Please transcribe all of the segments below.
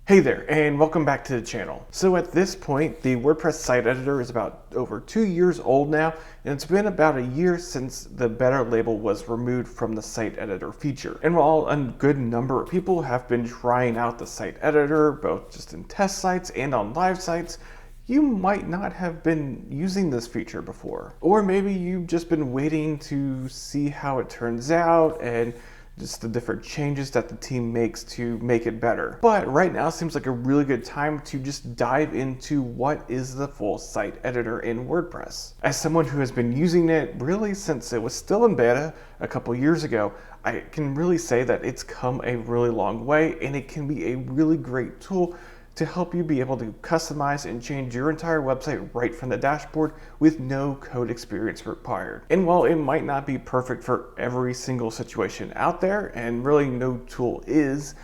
Hey there, and welcome back to the channel. So at this point, the WordPress site editor is about over 2 years old now, and it's been about a year since the better label was removed from the site editor feature. And while a good number of people have been trying out the site editor, both just in test sites and on live sites, you might not have been using this feature before. Or maybe you've just been waiting to see how it turns out and just the different changes that the team makes to make it better. But right now seems like a really good time to just dive into what is the full site editor in WordPress. As someone who has been using it really since it was still in beta a couple years ago, I can really say that it's come a really long way, and it can be a really great tool to help you be able to customize and change your entire website right from the dashboard with no code experience required. And while it might not be perfect for every single situation out there, and really no tool is,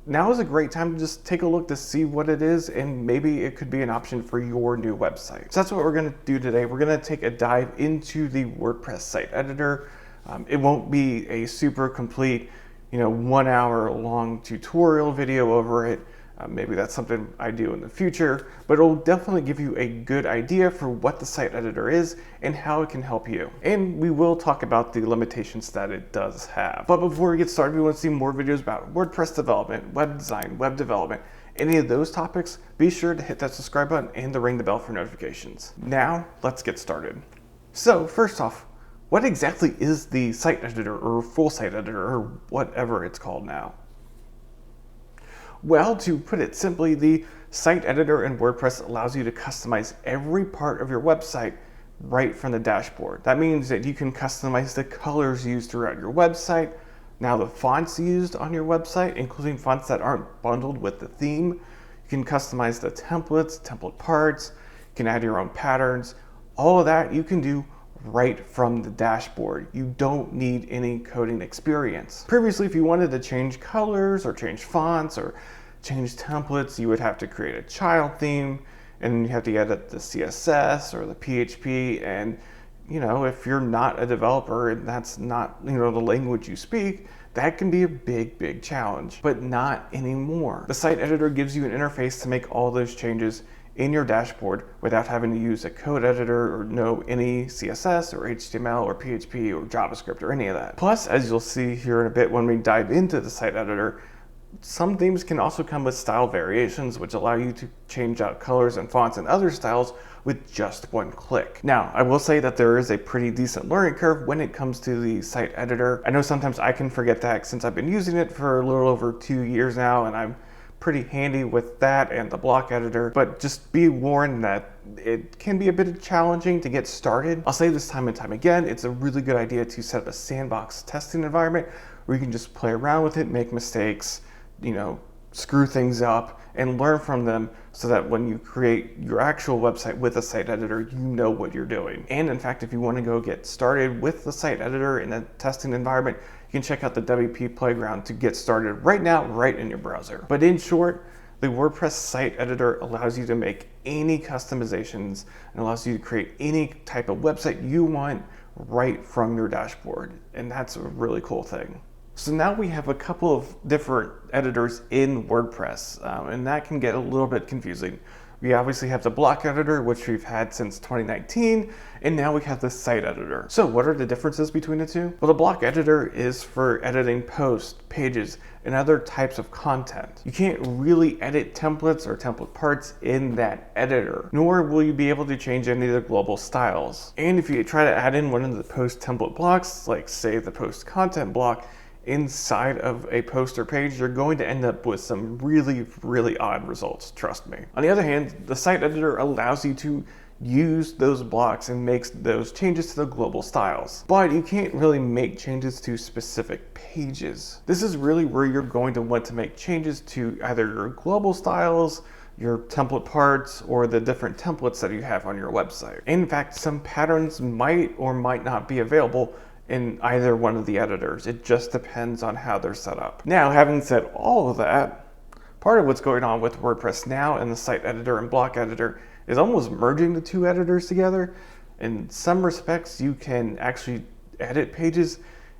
now is a great time to just take a look to see what it is, and maybe it could be an option for your new website. So that's what we're gonna do today. We're gonna take a dive into the WordPress site editor. It won't be a super complete, 1 hour long tutorial video over it. Maybe that's something I do in the future, but it'll definitely give you a good idea for what the site editor is and how it can help you. And we will talk about the limitations that it does have. But before we get started, we want to see more videos about WordPress development, web design, web development, any of those topics. Be sure to hit that subscribe button and to ring the bell for notifications. Now, let's get started. So first off, what exactly is the site editor or full site editor or whatever it's called now? Well, to put it simply, the site editor in WordPress allows you to customize every part of your website right from the dashboard. That means that you can customize the colors used throughout your website, now the fonts used on your website, including fonts that aren't bundled with the theme. You can customize the templates, template parts, you can add your own patterns. All of that you can do right from the dashboard. You don't need any coding experience. Previously, if you wanted to change colors or change fonts or change templates, you would have to create a child theme, and you have to edit the CSS or the PHP. And if you're not a developer and that's not the language you speak, that can be a big challenge, but not anymore. The site editor gives you an interface to make all those changes in your dashboard without having to use a code editor or know any CSS or HTML or PHP or JavaScript or any of that. Plus, as you'll see here in a bit when we dive into the site editor, some themes can also come with style variations, which allow you to change out colors and fonts and other styles with just one click. Now, I will say that there is a pretty decent learning curve when it comes to the site editor. I know sometimes I can forget that since I've been using it for a little over 2 years now, and I'm pretty handy with that and the block editor, but just be warned that it can be a bit challenging to get started. I'll say this time and time again, it's a really good idea to set up a sandbox testing environment where you can just play around with it, make mistakes, screw things up, and learn from them so that when you create your actual website with a site editor, you know what you're doing. And in fact, if you want to go get started with the site editor in a testing environment, you can check out the WP Playground to get started right now, right in your browser. But in short, the WordPress site editor allows you to make any customizations and allows you to create any type of website you want right from your dashboard. And that's a really cool thing. So now we have a couple of different editors in WordPress, and that can get a little bit confusing. We obviously have the block editor, which we've had since 2019, and now we have the site editor. So what are the differences between the two? Well, the block editor is for editing posts, pages, and other types of content. You can't really edit templates or template parts in that editor, nor will you be able to change any of the global styles. And if you try to add in one of the post template blocks, like say the post content block, inside of a post or page, you're going to end up with some really odd results, trust me. On the other hand, the site editor allows you to use those blocks and makes those changes to the global styles. But you can't really make changes to specific pages. This is really where you're going to want to make changes to either your global styles, your template parts, or the different templates that you have on your website. In fact, some patterns might or might not be available in either one of the editors. It just depends on how they're set up. Now, having said all of that, part of what's going on with WordPress now and the site editor and block editor is almost merging the two editors together. In some respects, you can actually edit pages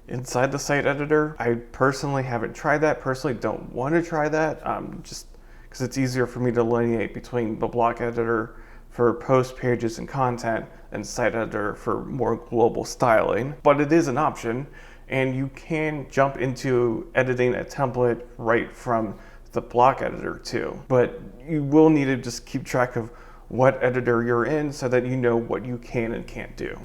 inside the site editor. I personally haven't tried that, personally don't want to try that, just because it's easier for me to delineate between the block editor for post pages and content and site editor for more global styling. But it is an option, and you can jump into editing a template right from the block editor too. But you will need to just keep track of what editor you're in so that you know what you can and can't do.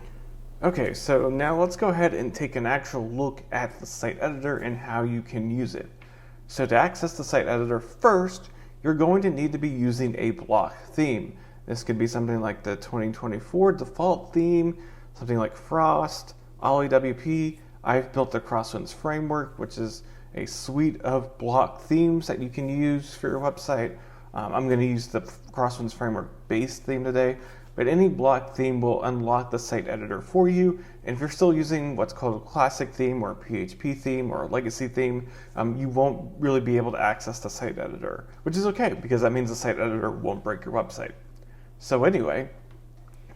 Okay, so now let's go ahead and take an actual look at the site editor and how you can use it. So to access the site editor first, you're going to need to be using a block theme. This could be something like the 2024 default theme, something like Frost, OllyWP. I've built the Crosswinds framework, which is a suite of block themes that you can use for your website. I'm going to use the Crosswinds framework base theme today, but any block theme will unlock the site editor for you. And if you're still using what's called a classic theme or a PHP theme or a legacy theme, you won't really be able to access the site editor, which is okay because that means the site editor won't break your website. So anyway,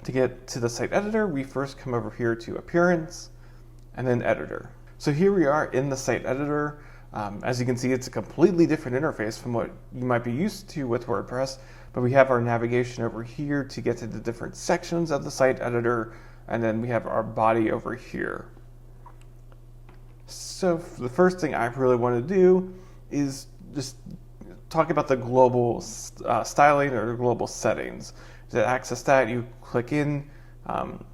to get to the site editor, we first come over here to Appearance and then Editor. So here we are in the site editor. As you can see, it's a completely different interface from what you might be used to with WordPress, but we have our navigation over here to get to the different sections of the site editor, and then we have our body over here. So the first thing I really want to do is just talk about the global styling or global settings. To access that, you click in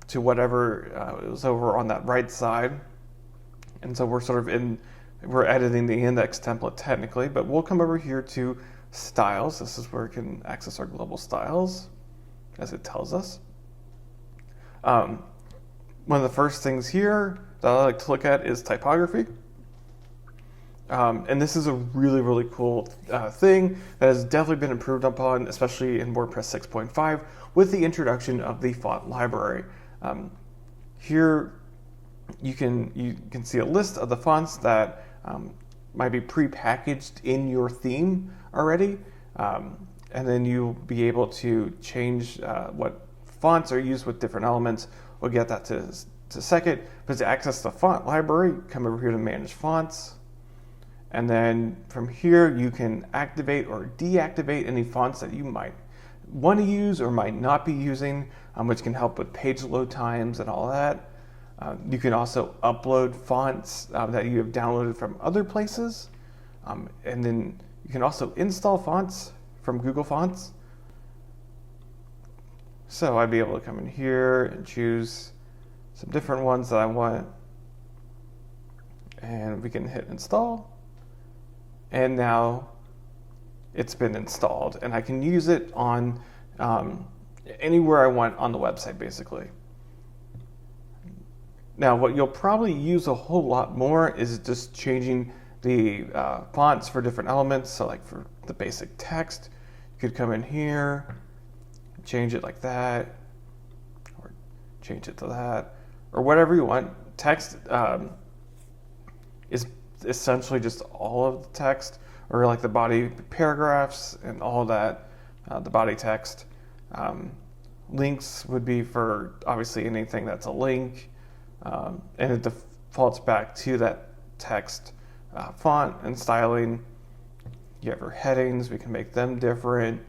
to whatever is over on that right side. And so we're editing the index template technically, but we'll come over here to styles. This is where we can access our global styles, as it tells us. One of the first things here that I like to look at is typography. And this is a really, really cool thing that has definitely been improved upon, especially in WordPress 6.5 with the introduction of the font library. Here you can see a list of the fonts that might be pre-packaged in your theme already, and then you'll be able to change what fonts are used with different elements. We'll get that to second, but to access the font library, come over here to Manage Fonts. And then from here, you can activate or deactivate any fonts that you might want to use or might not be using, which can help with page load times and all that. You can also upload fonts that you have downloaded from other places. And then you can also install fonts from Google Fonts. So I'd be able to come in here and choose some different ones that I want. And we can hit install. And now it's been installed, and I can use it on anywhere I want on the website, basically. Now, what you'll probably use a whole lot more is just changing the fonts for different elements. So like for the basic text, you could come in here, change it like that, or change it to that, or whatever you want. Text is essentially just all of the text, or like the body paragraphs and all of that, the body text. Links would be for obviously anything that's a link, and it defaults back to that text font and styling. You have your headings, we can make them different,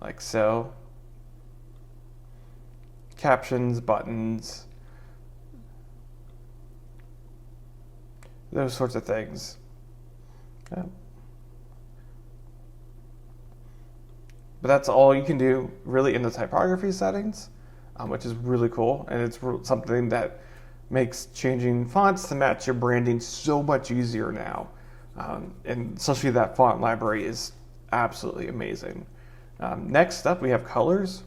like so. Captions, buttons, those sorts of things. Yeah. But that's all you can do really in the typography settings, which is really cool. And it's something that makes changing fonts to match your branding so much easier now. And especially that font library is absolutely amazing. Next up, we have colors.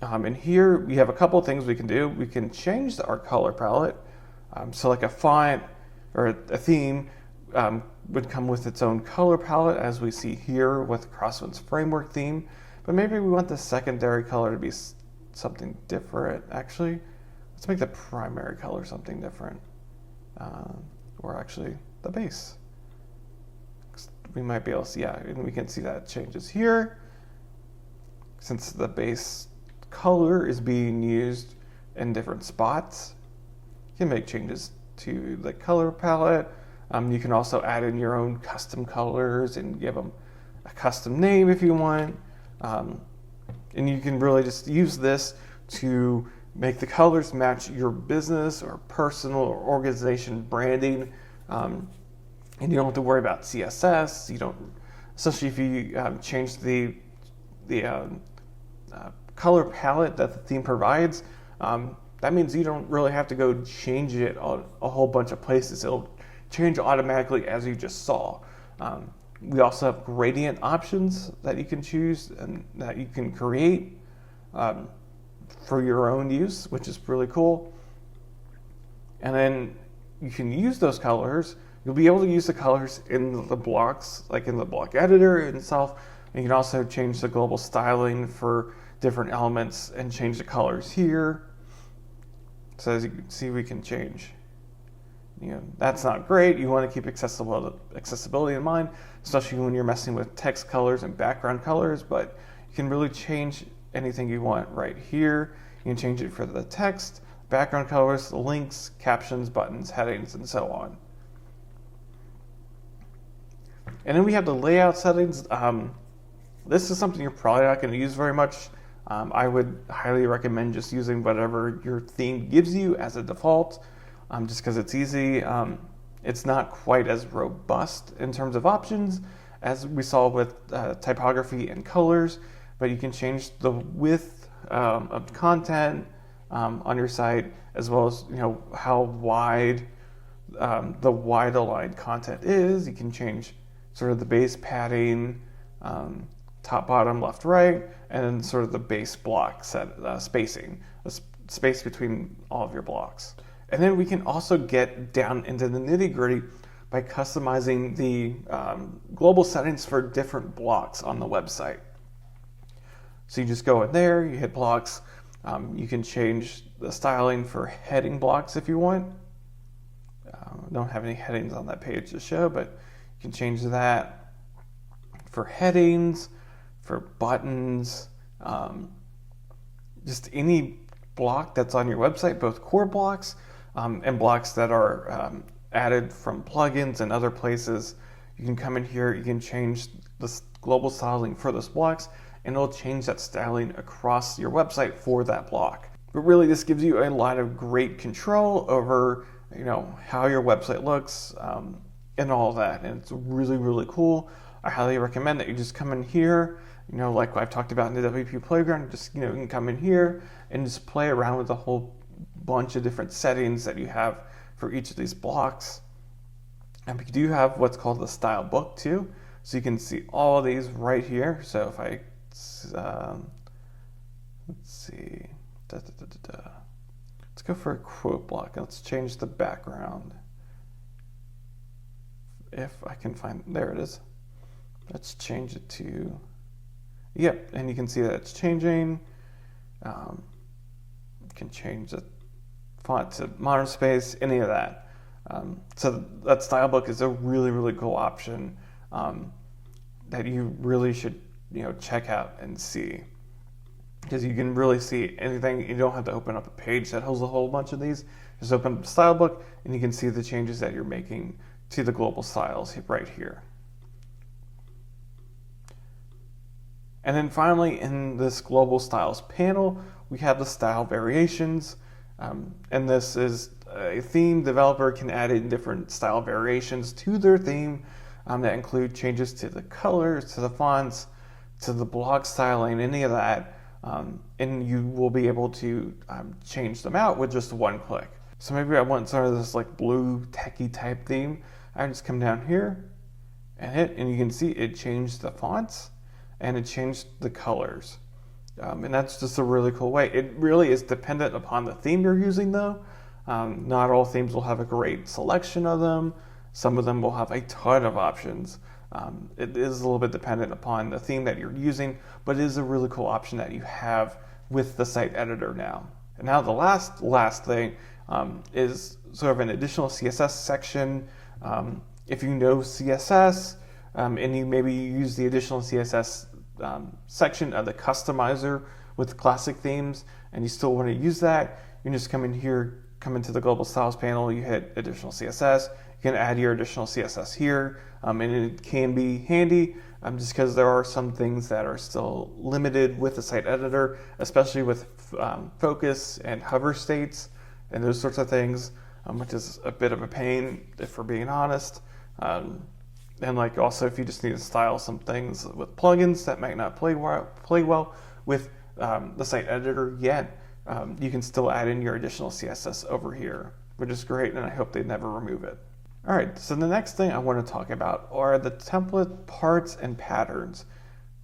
And here we have a couple of things we can do. We can change our color palette. So like a font or a theme would come with its own color palette, as we see here with Crosswinds framework theme. But maybe we want the secondary color to be something different. Actually, let's make the primary color something different. Or actually the base. We might be able to see, yeah, and we can see that it changes here. Since the base color is being used in different spots, you can make changes to the color palette. You can also add in your own custom colors and give them a custom name if you want. And you can really just use this to make the colors match your business or personal or organization branding. And you don't have to worry about CSS. You don't, especially if you change the color palette that the theme provides. That means you don't really have to go change it a whole bunch of places. It'll change automatically as you just saw. We also have gradient options that you can choose and that you can create for your own use, which is really cool. And then you can use those colors. You'll be able to use the colors in the blocks, like in the block editor itself. And you can also change the global styling for different elements and change the colors here. So as you can see, we can change. That's not great. You want to keep accessibility in mind, especially when you're messing with text colors and background colors, but you can really change anything you want right here. You can change it for the text, background colors, the links, captions, buttons, headings, and so on. And then we have the layout settings. This is something you're probably not going to use very much. I would highly recommend just using whatever your theme gives you as a default. Just because it's easy. It's not quite as robust in terms of options as we saw with typography and colors, but you can change the width of content on your site, as well as how wide the wide aligned content is. You can change sort of the base padding, top, bottom, left, right, and then sort of the base block spacing, the space between all of your blocks. And then we can also get down into the nitty-gritty by customizing the global settings for different blocks on the website. So you just go in there, you hit blocks. You can change the styling for heading blocks if you want. Don't have any headings on that page to show, but you can change that for headings, for buttons, just any block that's on your website, both core blocks and blocks that are added from plugins and other places. You can come in here, you can change the global styling for those blocks, and it'll change that styling across your website for that block. But really, this gives you a lot of great control over how your website looks and all that, and it's really, really cool. I highly recommend that you just come in here, like I've talked about in the WP Playground. Just you can come in here and just play around with a whole bunch of different settings that you have for each of these blocks. And we do have what's called the style book too, so you can see all of these right here. So if I let's see, let's go for a quote block. Let's change the background. If I can find, there it is. Let's change it to, yep, and you can see that it's changing. You can change the font to modern space, any of that. So that style book is a really, really cool option that you really should check out and see, because you can really see anything. You don't have to open up a page that holds a whole bunch of these. Just open up the style book and you can see the changes that you're making to the global styles right here. And then finally, in this global styles panel, we have the style variations. And this is a theme developer can add in different style variations to their theme that include changes to the colors, to the fonts, to the block styling, any of that. And you will be able to change them out with just one click. So maybe I want sort of this like blue techie type theme. I just come down here and hit, and you can see it changed the fonts and it changed the colors. And that's just a really cool way. It really is dependent upon the theme you're using though. Not all themes will have a great selection of them. Some of them will have a ton of options. It is a little bit dependent upon the theme that you're using, but it is a really cool option that you have with the site editor now. And now the last thing is sort of an additional CSS section. If you know CSS and you maybe use the additional CSS section of the customizer with classic themes, and you still want to use that, you can just come in here, come into the global styles panel, you hit additional CSS, you can add your additional CSS here, and it can be handy just because there are some things that are still limited with the site editor, especially with focus and hover states and those sorts of things, which is a bit of a pain if we're being honest. And like also if you just need to style some things with plugins that might not play well with the site editor yet, you can still add in your additional CSS over here, which is great, and I hope they never remove it. All right, so the next thing I want to talk about are the template parts and patterns,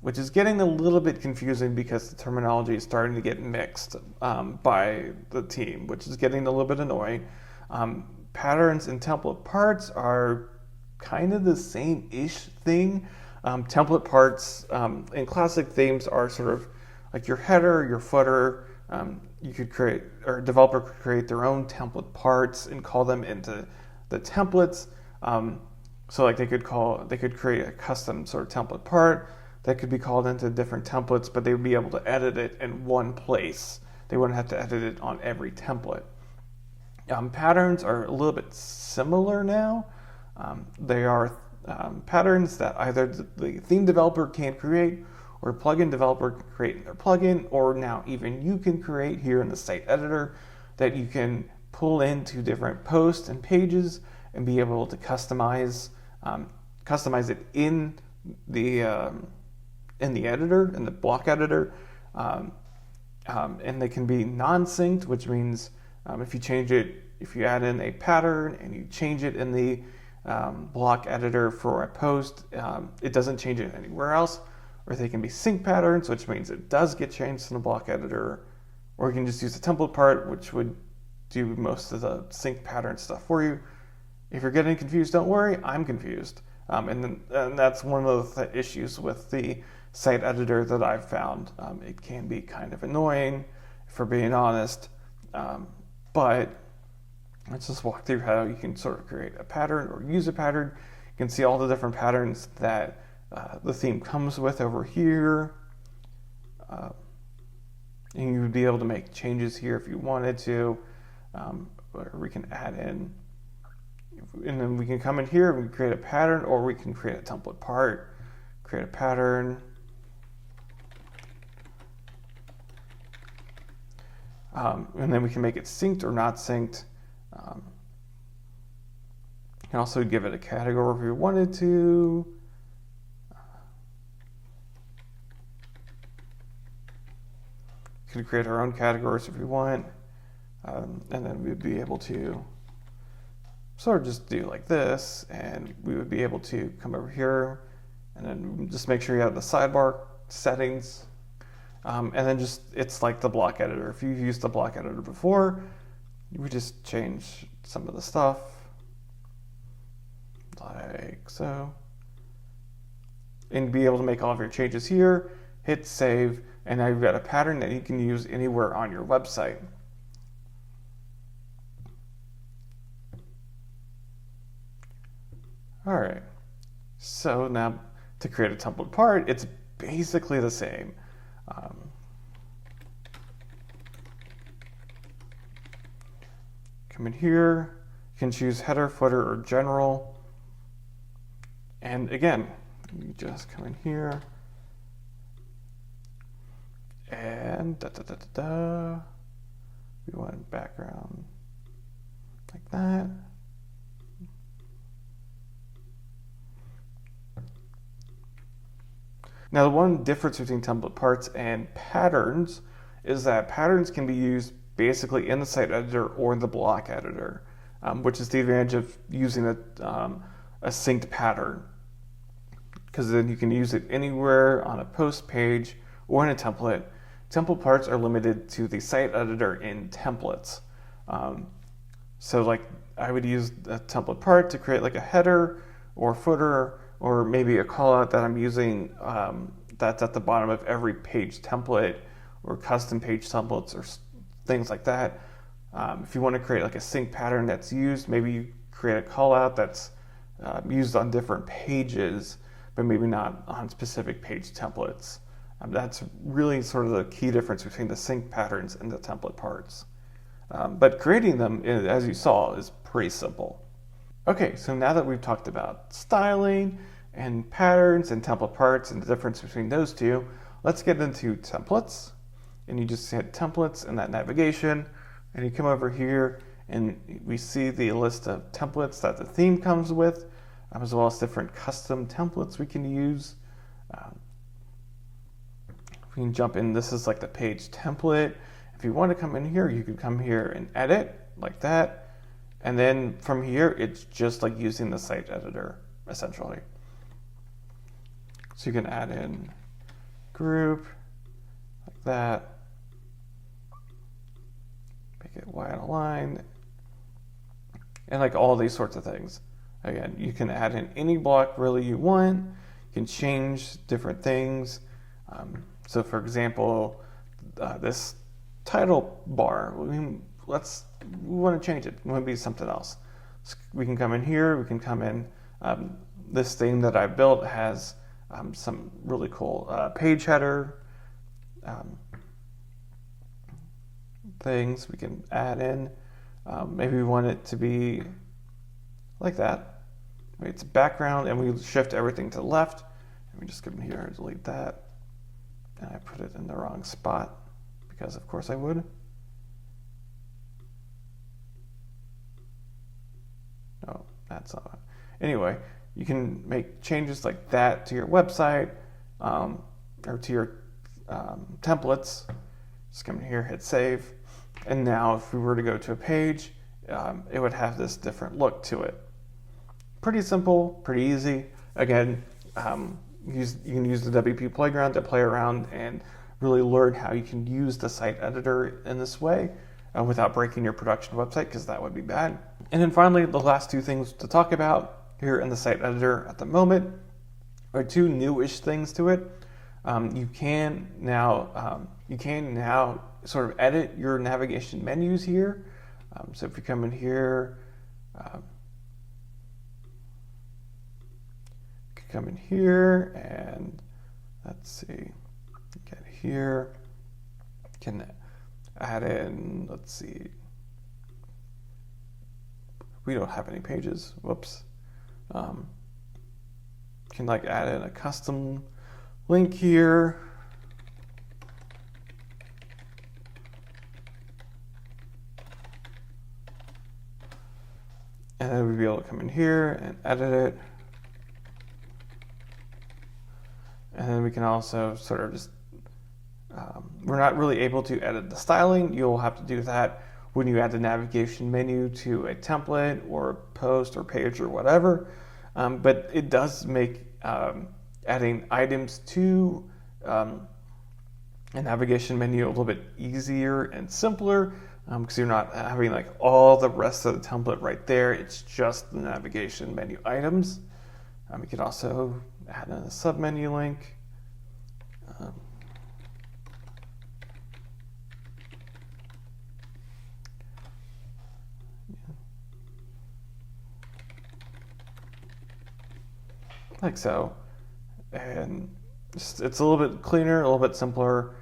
which is getting a little bit confusing because the terminology is starting to get mixed by the team, which is getting a little bit annoying. Patterns and template parts are kind of the same-ish thing. Template parts in classic themes are sort of like your header, your footer. You could create, or a developer could create their own template parts and call them into the templates. So like they could create a custom sort of template part that could be called into different templates, but they would be able to edit it in one place. They wouldn't have to edit it on every template. Patterns are a little bit similar now. They are patterns that either the theme developer can create, or plugin developer can create in their plugin, or now even you can create here in the site editor that you can pull into different posts and pages and be able to customize it in the editor, in the block editor, and they can be non-synced, which means if you add in a pattern and you change it in the block editor for a post, it doesn't change it anywhere else. Or they can be sync patterns, which means it does get changed in the block editor. Or you can just use the template part, which would do most of the sync pattern stuff for you. If you're getting confused, don't worry, I'm confused. And that's one of the issues with the site editor that I've found. It can be kind of annoying, if we're being honest. But let's just walk through how you can sort of create a pattern or use a pattern. You can see all the different patterns that the theme comes with over here. And you would be able to make changes here if you wanted to. Or we can add in, and then we can come in here and we create a pattern, or we can create a template part, create a pattern. And then we can make it synced or not synced. You can also give it a category if you wanted to. You can create our own categories if we want. And then we'd be able to sort of just do like this, and we would be able to come over here and then just make sure you have the sidebar settings. And then it's like the block editor. If you've used the block editor before, you would just change some of the stuff like so, and be able to make all of your changes here, hit save, and now you've got a pattern that you can use anywhere on your website. All right, so now to create a template part, it's basically the same. Come in here, you can choose header, footer, or general. And again, you just come in here and we want background like that. Now, the one difference between template parts and patterns is that patterns can be used basically in the site editor or in the block editor, which is the advantage of using a synced pattern, because then you can use it anywhere on a post page or in a template. Template parts are limited to the site editor in templates. So like I would use a template part to create like a header or footer, or maybe a callout that I'm using that's at the bottom of every page template, or custom page templates, or things like that. If you want to create like a sync pattern that's used, maybe you create a callout that's used on different pages, but maybe not on specific page templates. That's really sort of the key difference between the sync patterns and the template parts. But creating them, as you saw, is pretty simple. Okay, so now that we've talked about styling and patterns and template parts and the difference between those two, let's get into templates. And you just hit templates in that navigation, and you come over here and we see the list of templates that the theme comes with, as well as different custom templates we can use. We can jump in. This is like the page template. If you want to come in here, you can come here and edit like that. And then from here, it's just like using the site editor, essentially. So you can add in group like that. Make it wide aligned. And like all these sorts of things. Again, you can add in any block really you want. You can change different things. So for example, this title bar, we want to change it. We want to be something else. So we can come in here, we can come in, this theme that I built has some really cool page header things we can add in. Maybe we want it to be like that. Maybe it's background and we shift everything to the left. And we just come in here and delete that. And I put it in the wrong spot because of course I would. No, that's not. Anyway, you can make changes like that to your website or to your templates. Just come in here, hit save. And now if we were to go to a page, it would have this different look to it. Pretty simple, pretty easy. Again, you can use the WP Playground to play around and really learn how you can use the site editor in this way without breaking your production website, because that would be bad. And then finally, the last two things to talk about here in the site editor at the moment are two newish things to it. You can now sort of edit your navigation menus here. So if you come in here, come in here and let's see, get here, can add in, let's see, we don't have any pages, whoops. Can like add in a custom link here. And then we'll be able to come in here and edit it. And then we can also sort of just, we're not really able to edit the styling. You'll have to do that when you add the navigation menu to a template or a post or page or whatever. But it does make adding items to a navigation menu a little bit easier and simpler, because you're not having like all the rest of the template right there. It's just the navigation menu items. We can also add in a submenu link. Like so. And it's a little bit cleaner, a little bit simpler,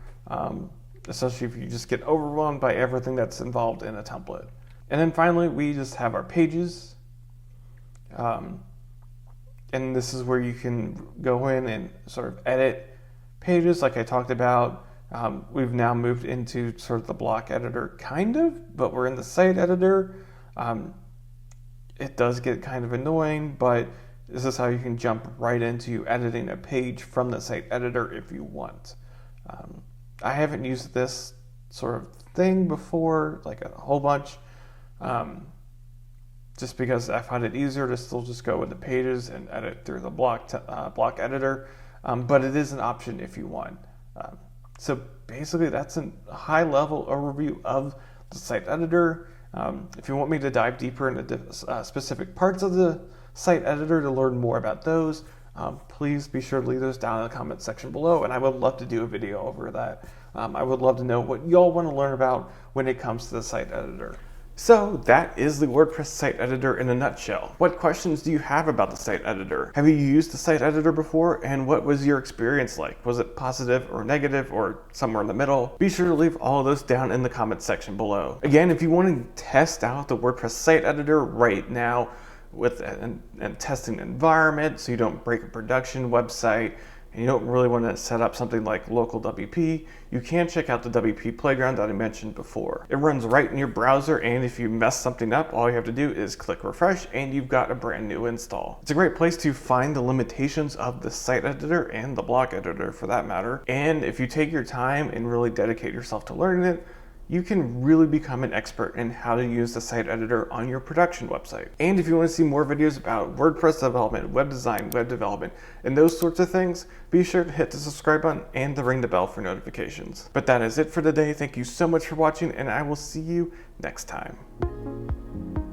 especially if you just get overwhelmed by everything that's involved in a template. And then finally, we just have our pages. And this is where you can go in and sort of edit pages like I talked about. We've now moved into sort of the block editor, kind of, but we're in the site editor. It does get kind of annoying, but this is how you can jump right into editing a page from the site editor if you want. I haven't used this sort of thing before, like a whole bunch, just because I find it easier to still just go with the pages and edit through the block editor, but it is an option if you want. So basically that's a high-level overview of the site editor. If you want me to dive deeper into specific parts of the site editor to learn more about those, please be sure to leave those down in the comment section below, and I would love to do a video over that. I would love to know what y'all want to learn about when it comes to the site editor. So that is the WordPress site editor in a nutshell. What questions do you have about the site editor? Have you used the site editor before, and what was your experience like? Was it positive or negative or somewhere in the middle? Be sure to leave all of those down in the comment section below. Again, if you want to test out the WordPress site editor right now, with a testing environment so you don't break a production website, and you don't really want to set up something like local WP, you can check out the WP Playground that I mentioned before. It runs right in your browser, and if you mess something up, all you have to do is click refresh and you've got a brand new install. It's a great place to find the limitations of the site editor and the block editor for that matter. And if you take your time and really dedicate yourself to learning it, you can really become an expert in how to use the site editor on your production website. And if you want to see more videos about WordPress development, web design, web development, and those sorts of things, be sure to hit the subscribe button and ring the bell for notifications. But that is it for today. Thank you so much for watching, and I will see you next time.